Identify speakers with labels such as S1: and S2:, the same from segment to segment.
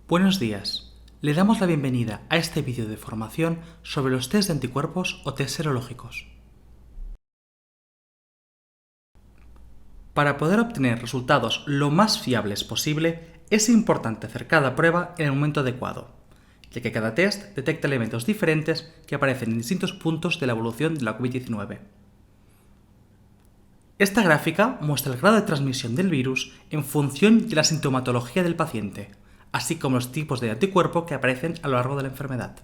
S1: Buenos días. Le damos la bienvenida a este vídeo de formación sobre los test de anticuerpos o test serológicos. Para poder obtener resultados lo más fiables posible, es importante hacer cada prueba en el momento adecuado, ya que cada test detecta elementos diferentes que aparecen en distintos puntos de la evolución de la COVID-19. Esta gráfica muestra el grado de transmisión del virus en función de la sintomatología del paciente, así como los tipos de anticuerpo que aparecen a lo largo de la enfermedad.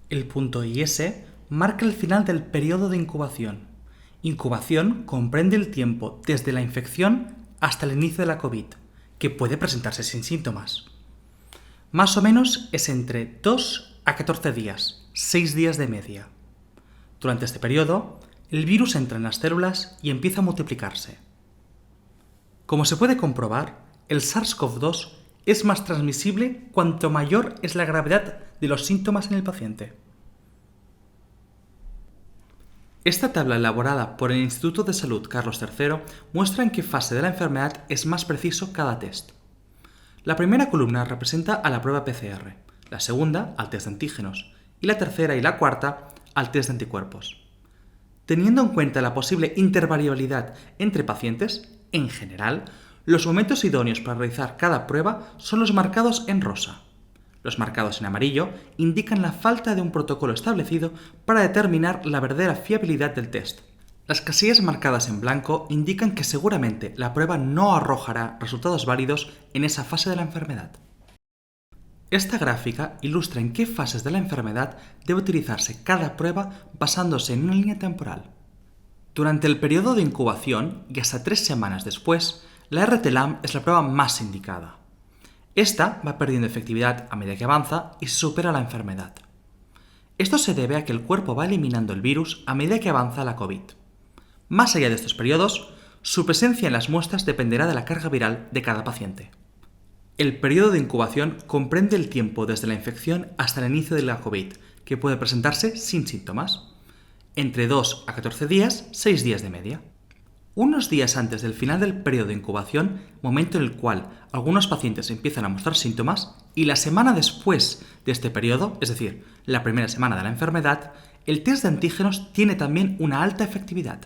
S1: El punto IS marca el final del periodo de incubación. Incubación comprende el tiempo desde la infección hasta el inicio de la COVID, que puede presentarse sin síntomas. Más o menos es entre 2 a 14 días, 6 días de media. Durante este periodo, el virus entra en las células y empieza a multiplicarse. Como se puede comprobar, el SARS-CoV-2 es más transmisible cuanto mayor es la gravedad de los síntomas en el paciente. Esta tabla elaborada por el Instituto de Salud Carlos III muestra en qué fase de la enfermedad es más preciso cada test. La primera columna representa a la prueba PCR, la segunda al test de antígenos y la tercera y la cuarta al test de anticuerpos. Teniendo en cuenta la posible intervariabilidad entre pacientes, en general, los momentos idóneos para realizar cada prueba son los marcados en rosa. Los marcados en amarillo indican la falta de un protocolo establecido para determinar la verdadera fiabilidad del test. Las casillas marcadas en blanco indican que seguramente la prueba no arrojará resultados válidos en esa fase de la enfermedad. Esta gráfica ilustra en qué fases de la enfermedad debe utilizarse cada prueba basándose en una línea temporal. Durante el periodo de incubación y hasta 3 semanas después, la RT-LAMP es la prueba más indicada. Esta va perdiendo efectividad a medida que avanza y se supera la enfermedad. Esto se debe a que el cuerpo va eliminando el virus a medida que avanza la COVID. Más allá de estos periodos, su presencia en las muestras dependerá de la carga viral de cada paciente. El periodo de incubación comprende el tiempo desde la infección hasta el inicio de la COVID, que puede presentarse sin síntomas. Entre 2 a 14 días, 6 días de media. Unos días antes del final del periodo de incubación, momento en el cual algunos pacientes empiezan a mostrar síntomas, y la semana después de este periodo, es decir, la primera semana de la enfermedad, el test de antígenos tiene también una alta efectividad.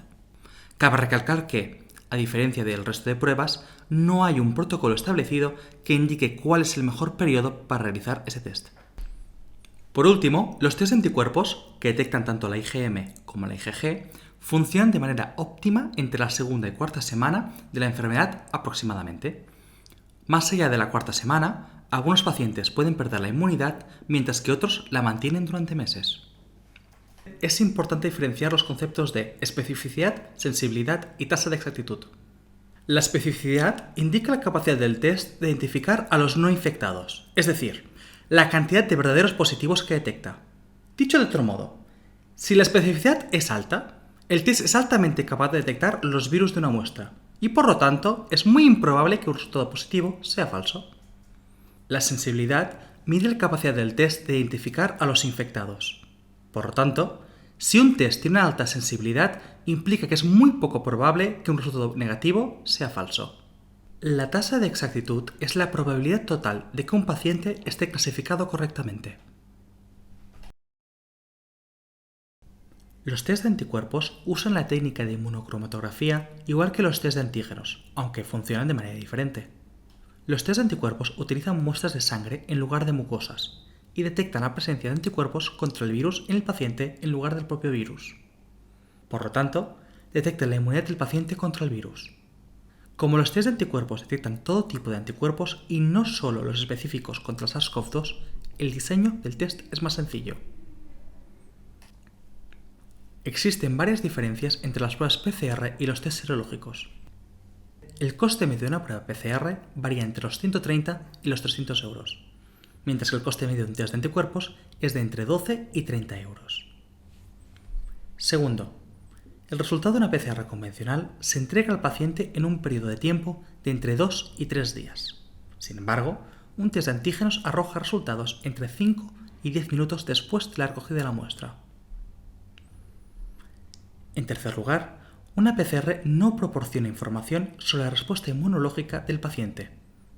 S1: Cabe recalcar que, a diferencia del resto de pruebas, no hay un protocolo establecido que indique cuál es el mejor periodo para realizar ese test. Por último, los test de anticuerpos, que detectan tanto la IgM como la IgG, funcionan de manera óptima entre la segunda y cuarta semana de la enfermedad aproximadamente. Más allá de la cuarta semana, algunos pacientes pueden perder la inmunidad, mientras que otros la mantienen durante meses. Es importante diferenciar los conceptos de especificidad, sensibilidad y tasa de exactitud. La especificidad indica la capacidad del test de identificar a los no infectados, es decir, la cantidad de verdaderos positivos que detecta. Dicho de otro modo, si la especificidad es alta, el test es altamente capaz de detectar los virus de una muestra, y por lo tanto es muy improbable que un resultado positivo sea falso. La sensibilidad mide la capacidad del test de identificar a los infectados. Por lo tanto, si un test tiene una alta sensibilidad, implica que es muy poco probable que un resultado negativo sea falso. La tasa de exactitud es la probabilidad total de que un paciente esté clasificado correctamente. Los test de anticuerpos usan la técnica de inmunocromatografía igual que los test de antígenos, aunque funcionan de manera diferente. Los test de anticuerpos utilizan muestras de sangre en lugar de mucosas y detectan la presencia de anticuerpos contra el virus en el paciente en lugar del propio virus. Por lo tanto, detectan la inmunidad del paciente contra el virus. Como los test de anticuerpos detectan todo tipo de anticuerpos y no solo los específicos contra el SARS-CoV-2, el diseño del test es más sencillo. Existen varias diferencias entre las pruebas PCR y los test serológicos. El coste medio de una prueba PCR varía entre los 130 y los 300 euros, mientras que el coste medio de un test de anticuerpos es de entre 12 y 30 euros. Segundo, el resultado de una PCR convencional se entrega al paciente en un periodo de tiempo de entre 2 y 3 días. Sin embargo, un test de antígenos arroja resultados entre 5 y 10 minutos después de la recogida de la muestra. En tercer lugar, una PCR no proporciona información sobre la respuesta inmunológica del paciente,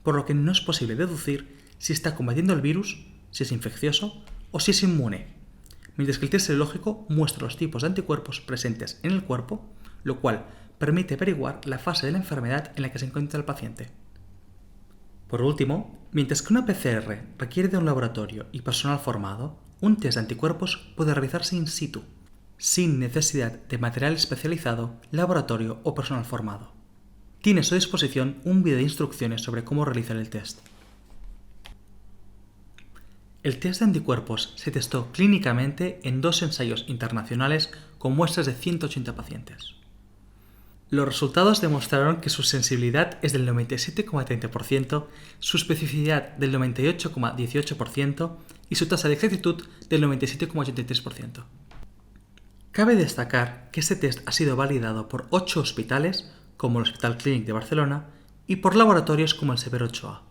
S1: por lo que no es posible deducir si está combatiendo el virus, si es infeccioso o si es inmune, mientras que el test serológico muestra los tipos de anticuerpos presentes en el cuerpo, lo cual permite averiguar la fase de la enfermedad en la que se encuentra el paciente. Por último, mientras que una PCR requiere de un laboratorio y personal formado, un test de anticuerpos puede realizarse in situ, sin necesidad de material especializado, laboratorio o personal formado. Tiene a su disposición un vídeo de instrucciones sobre cómo realizar el test. El test de anticuerpos se testó clínicamente en 2 ensayos internacionales con muestras de 180 pacientes. Los resultados demostraron que su sensibilidad es del 97,30%, su especificidad del 98,18% y su tasa de exactitud del 97,83%. Cabe destacar que este test ha sido validado por 8 hospitales, como el Hospital Clínic de Barcelona, y por laboratorios como el Severo Ochoa.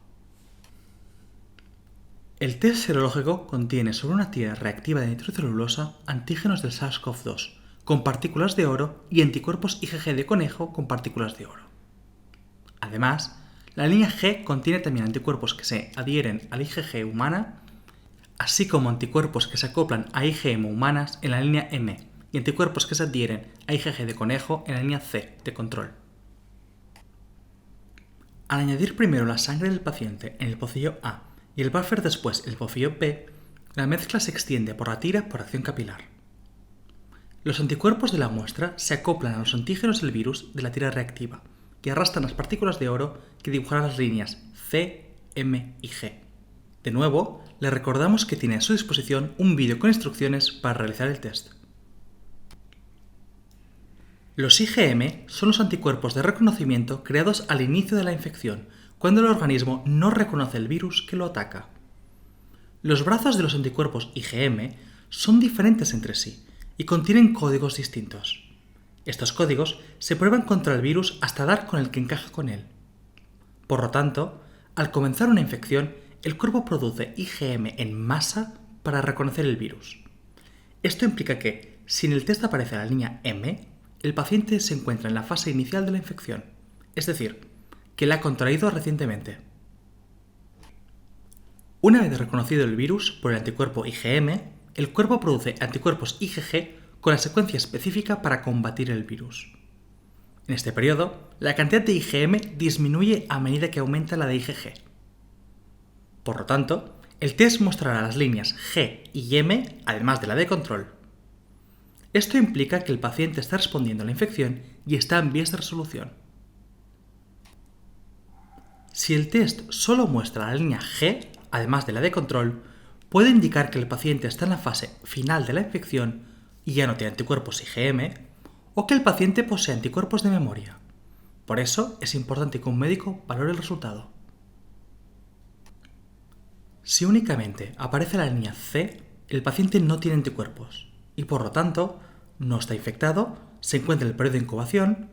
S1: El test serológico contiene sobre una tira reactiva de nitrocelulosa antígenos del SARS-CoV-2, con partículas de oro y anticuerpos IgG de conejo con partículas de oro. Además, la línea G contiene también anticuerpos que se adhieren a la IgG humana, así como anticuerpos que se acoplan a IgM humanas en la línea M y anticuerpos que se adhieren a IgG de conejo en la línea C de control. Al añadir primero la sangre del paciente en el pocillo A y el buffer después en el pocillo B, la mezcla se extiende por la tira por acción capilar. Los anticuerpos de la muestra se acoplan a los antígenos del virus de la tira reactiva y arrastran las partículas de oro que dibujarán las líneas C, M y G. De nuevo, le recordamos que tiene a su disposición un vídeo con instrucciones para realizar el test. Los IgM son los anticuerpos de reconocimiento creados al inicio de la infección, cuando el organismo no reconoce el virus que lo ataca. Los brazos de los anticuerpos IgM son diferentes entre sí y contienen códigos distintos. Estos códigos se prueban contra el virus hasta dar con el que encaja con él. Por lo tanto, al comenzar una infección, el cuerpo produce IgM en masa para reconocer el virus. Esto implica que, si en el test aparece la línea M, el paciente se encuentra en la fase inicial de la infección, es decir, que la ha contraído recientemente. Una vez reconocido el virus por el anticuerpo IgM, el cuerpo produce anticuerpos IgG con la secuencia específica para combatir el virus. En este periodo, la cantidad de IgM disminuye a medida que aumenta la de IgG. Por lo tanto, el test mostrará las líneas G y M, además de la de control. Esto implica que el paciente está respondiendo a la infección y está en vías de resolución. Si el test solo muestra la línea G, además de la de control, puede indicar que el paciente está en la fase final de la infección y ya no tiene anticuerpos IgM, o que el paciente posee anticuerpos de memoria. Por eso es importante que un médico valore el resultado. Si únicamente aparece la línea C, el paciente no tiene anticuerpos y por lo tanto no está infectado, se encuentra en el periodo de incubación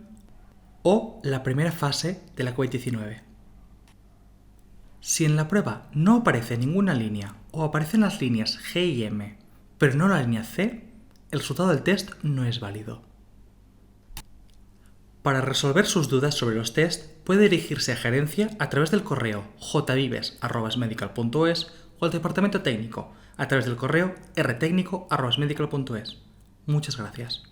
S1: o la primera fase de la COVID-19. Si en la prueba no aparece ninguna línea o aparecen las líneas G y M, pero no la línea C, el resultado del test no es válido. Para resolver sus dudas sobre los test, puede dirigirse a gerencia a través del correo jvives@esmedical.es o al departamento técnico a través del correo rtecnico@esmedical.es. Muchas gracias.